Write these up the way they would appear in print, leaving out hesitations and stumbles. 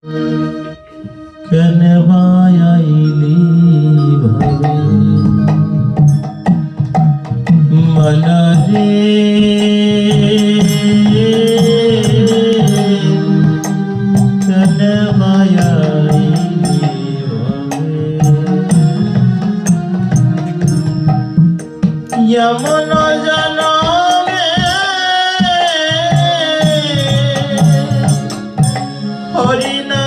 কেনে ভায়াইলি ভাবে মনরে কেনে ভায়াইলি ভাবে यमन जनमे हरिना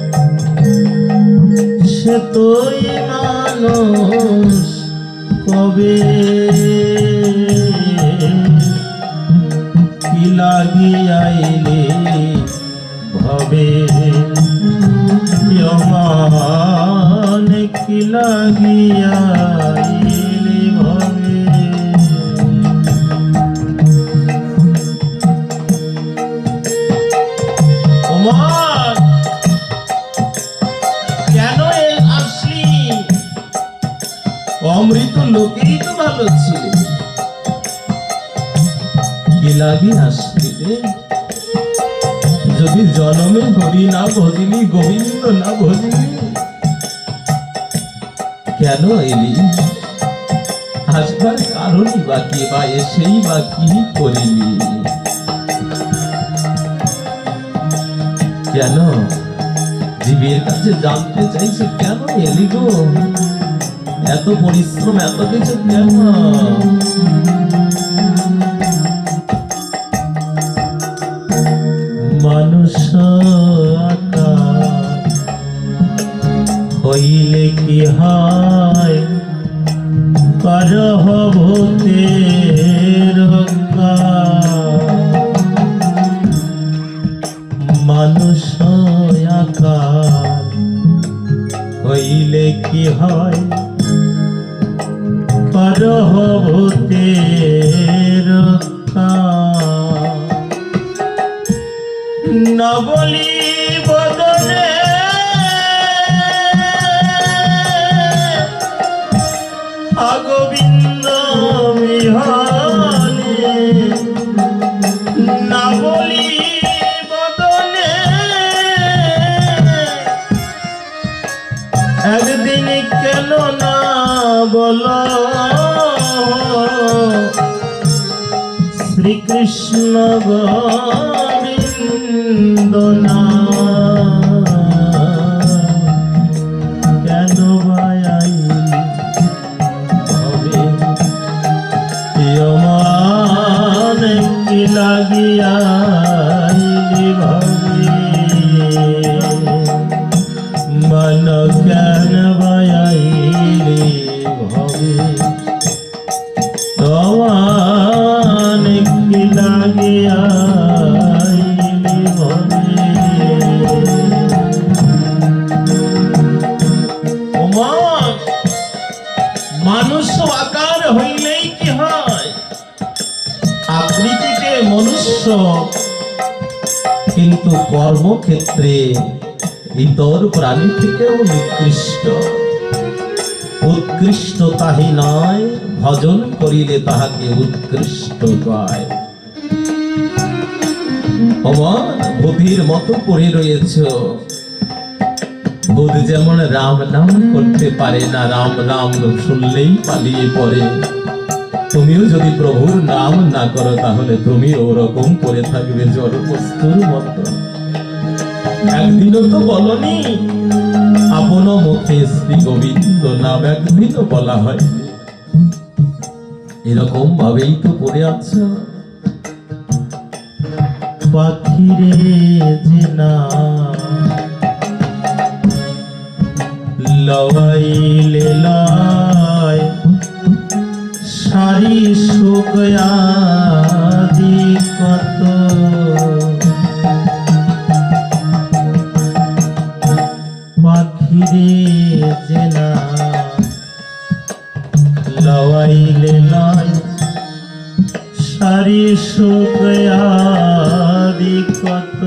भजिले से तोई मानुष कबे की लागि आइले भवे यमान की লাগিয়া আইলে ভবে ওমর কেন আসলি অমৃত লোকেই তো ভালো ছিল কি লাগি আসলি রে যদি জনমে হরি না ভজিলি গোবিন্দ না ভজিলি কেন এলি আসবার কারণই বা কি বা এসেই বা কি করিলি কেন জীবের কাছে জানতে চাইছো কেন এলি গো এত পরিশ্রম এত কিছু কেন মানুষ আকার হইলে কি হয় করহ ভূতের মানুষ আকার হইলে কি হয় করহ ভূতের নবলি বদনে গোবিন্দ বিহারে নবলি বদনে একদিন কেন না বল শ্রীকৃষ্ণ গোবিন্দনা কেন ভায়াইলি ভবে यमान की লাগিয়া আইলি ভবে মন কেন ভায়াইলি ভবে यमान की লাগিয়া আইলি ভবে ওমর মানুষ আকার হইলেই কি হয় আকৃতিতে মনুষ্য কিন্তু কর্মক্ষেত্রে ইতর প্রাণী থেকেও নিকৃষ্ট উৎকৃষ্ট তাহি নয় ভজন করিলে তাহাকে উৎকৃষ্ট কয় ওমর ভূতির মতো পড়ে রয়েছ ভূত যেমন রাম নাম করতে পারে না রাম নাম শুনলেই পালিয়ে পড়ে তুমিও যদি প্রভুর নাম না করো তাহলে তুমি ওরকম করে থাকবে জড়বস্তুর মতো একদিনও তো বলনি আপন মুখে শ্রী গোবিন্দ নাম একদিনও বলা হয় এরকম ভাবেই তো পড়ে আছো পাখিরে যে না লওয়াইলে লয় সারি শুকয়াদি কত পাখিরে যে না লওয়াইলে লয় সারি শুকয়াদি কত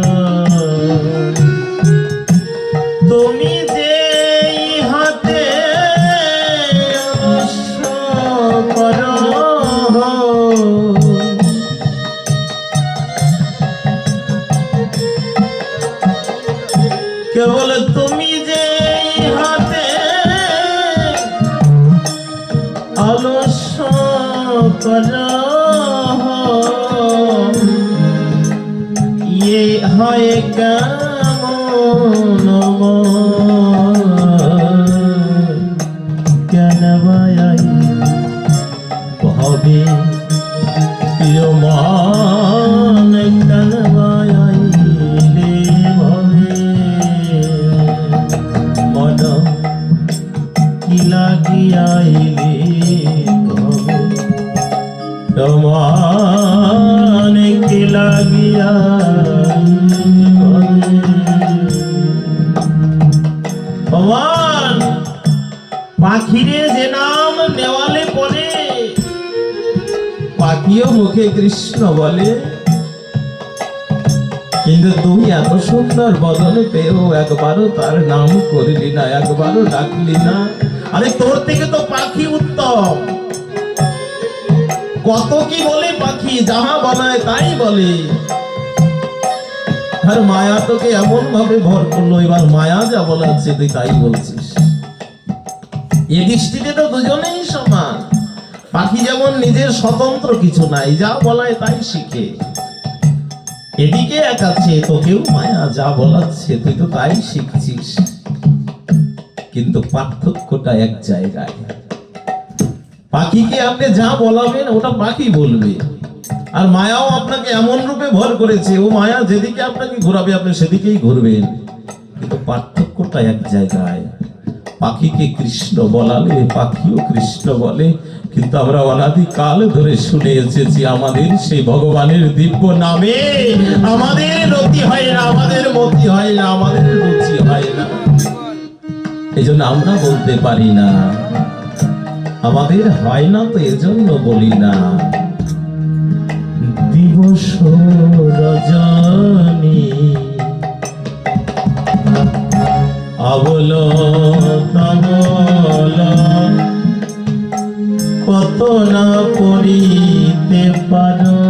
তুমি যে হাতে অবশ্য করো কেবল তুমি যে হাতে আলস্য কর ইয়ে হয় কেমন কেন ভাই হবে প্রিয় মান কেন ভাইলে ভবে মন কি লাগিয়াইলে ভবে তোমার কি লাগিয়া ভগবান পাখিরে যে নাম নেওয়ালে পরে পাখিও মুখে কৃষ্ণ বলে, কিন্তু তুমি এত সুন্দর বদনে পেয়েও একবারও তার নাম করলি না, একবারও ডাকলি না। আরে তোর থেকে তো পাখি উত্তম। কত কি বলে পাখি, যাহা বানায় তাই বলে। আর মায়া তোকে এমন ভাবে ভর করলো, এবার মায়া যা বলাচ্ছে তুই তাই বলছিস। এ দৃষ্টিতে তো দুজনেই সমান। পাখি যেমন নিজের স্বতন্ত্র কিছু নাই, যা বলায় তাই শিখে। এদিকে এক আছে, তোকেও মায়া যা বলাচ্ছে তুই তো তাই শিখছিস, কিন্তু পার্থক্যটা এক জায়গায়। পাখিকে আপনি যা বলাবেন ওটা পাখি বলবে, আর মায়াও আপনাকে এমন রূপে ভর করেছে, ও মায়া যেদিকে আপনাকে ঘোরাবে আপনি সেদিকেই ঘুরবেন, কিন্তু পার্থক্যটা এক জায়গায়। পাখিকে কৃষ্ণ বলালে পাখিও কৃষ্ণ বলে, কিন্তু আমরা অনাদি কাল ধরে শুনে এসেছি আমাদের সেই ভগবানের দিব্য নামে আমাদের রতি হয় না, আমাদের মতি হয় না, আমাদের রুচি হয় না। এই জন্য আমরা বলতে পারি না, আমাদের হয় না তো এজন্য বলি না। দিবস রজনী আবল তাবল কত না করিতে পারো,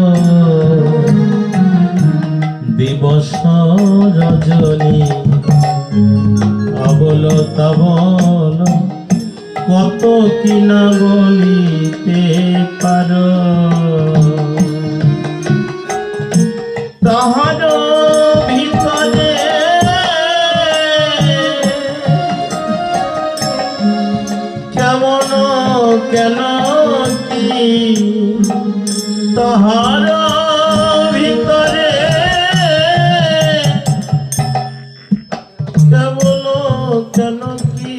দিবস রজনী আবল তাবল কত কি না বলিতে পারো। তাহার ভিতরে কেমন কেন কি, তাহার ভিতরে কেমন কেন কি,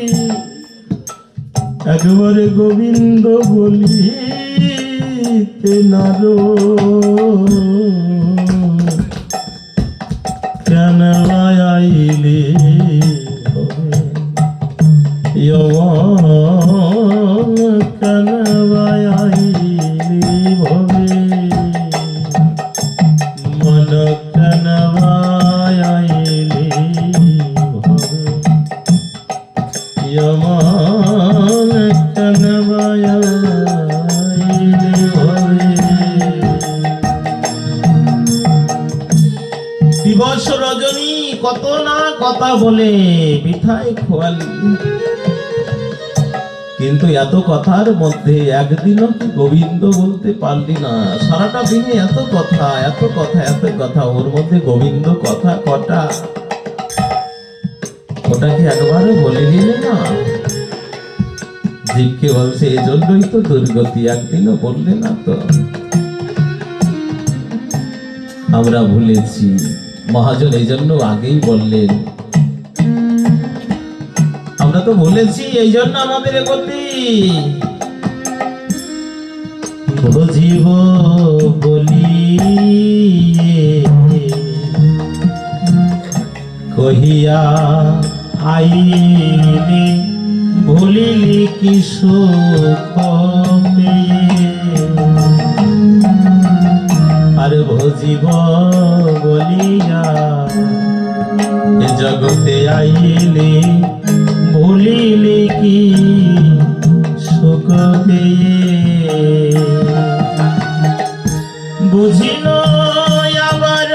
একবারে গোবিন্দ বলিতে নারো কেন আইলে কেন আইলে ভবে মন কেন আইলে ভবে यमान कनवाया दिवस रजनी कत ना कथा बोले मिठाई खोয়ালি, কিন্তু এত কথার মধ্যে একদিনও কি গোবিন্দ বলতে পারলি না? সারাটা দিনে এত কথা এত কথা এত কথা, ওর মধ্যে গোবিন্দ কথা কটা? ওটাকে একবারও বলে দিলে না? জীবকে বলছে এই জন্যই তো দুর্গতি, একদিনও বললে না তো। আমরা ভুলেছি, মহাজন এই জন্য আগেই বললেন। আমরা তো ভুলেছি, এই জন্য আমাদের গতি। বুঝিব বলি কহিয়া আইলি, ভুলিলি কি সুখ আর ভজিব বলিয়া এ জগতে আইলি, ভুলিলি কি সুখ বুঝিল আবার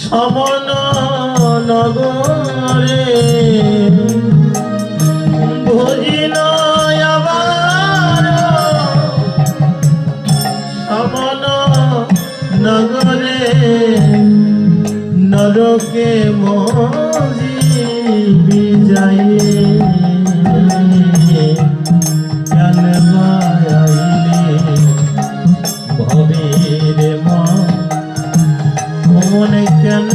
সমন নগরে ভজিন আবার সমন নগরে নরকে মজি যাই কেন আইলে ভবের মনে কেন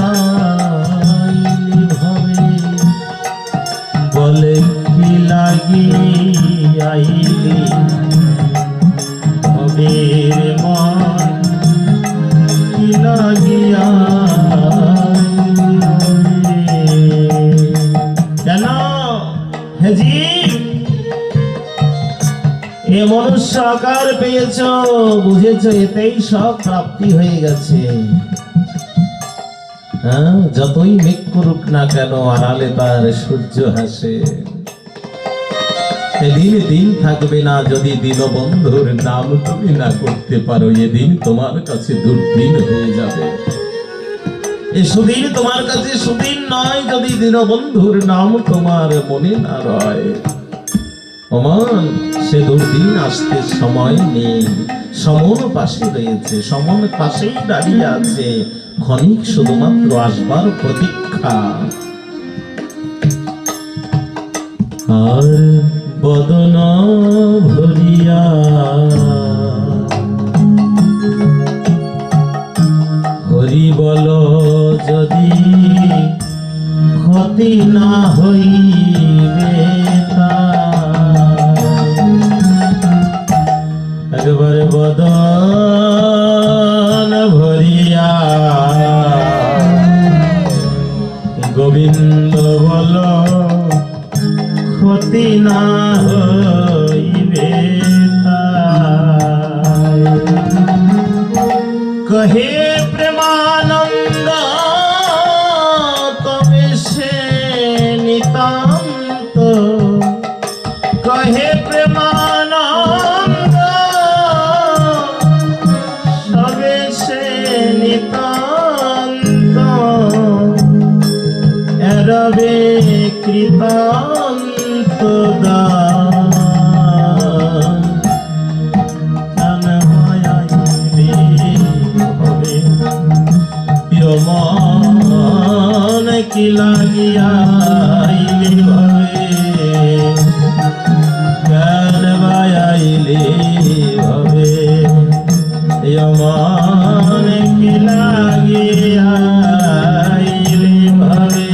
আইলি ভবে বলে কি লাগি আইলি ভবের মন কি লাগিয়া কেন হেজি এ মনুষ্য আকার পেয়েছ, বুঝেছ এতেই সব প্রাপ্তি হয়ে গেছে। হ্যাঁ, যতই মেঘ করুক না কেন আড়ালে তার সূর্য হাসে। এদিন দিন থাকবে না যদি দীনবন্ধুর নাম তুমি না করতে পারো, এদিন তোমার কাছে দুর্দিন হয়ে যাবে। এ সুদিন তোমার কাছে সুদিন নয় যদি দীনবন্ধুর নাম তোমার মনে না রয়। অমন সে দুর্দিন আসতে সময় নেই, সমন পাশে রয়েছে, সমন পাশেই দাঁড়িয়ে আছে, ক্ষণিক শুধুমাত্র আসবার প্রতীক্ষা। আর বদন ভরিয়া হরি বল যদি ক্ষতি না হইবে একবারে বদন ভরিয়া গোবিন্দ বল ক্ষতি না হইবে কহে প্রেমানন্দ তবে সে নিতান্ত কহে প্রেমানন্দ তবে সে নিতান্ত এরবে কৃতান্ত দান হবে মন কি লাগিয়া ভাবে জ্ঞান বায়াইলে ভাবে মন কি লাগিয়া ভাবে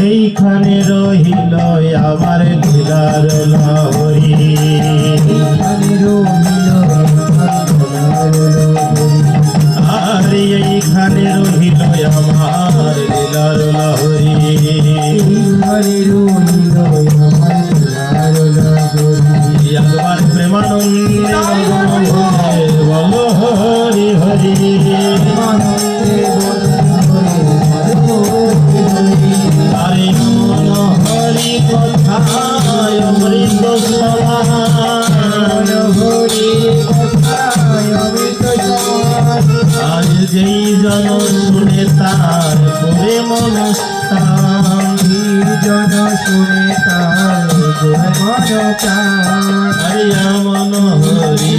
এইখানে রহিল আমার লীলার লাহরি আর এইখানে রহিল আমার লীলার লাহরি একবার প্রেমানন্দে বল হরি হরি আরে মন হরি কথায় অমৃত সমান আজ যেই জন শুনে তার করে মনস্থান জন শুনে তার করে মন প্রাণ হরি মন হরি।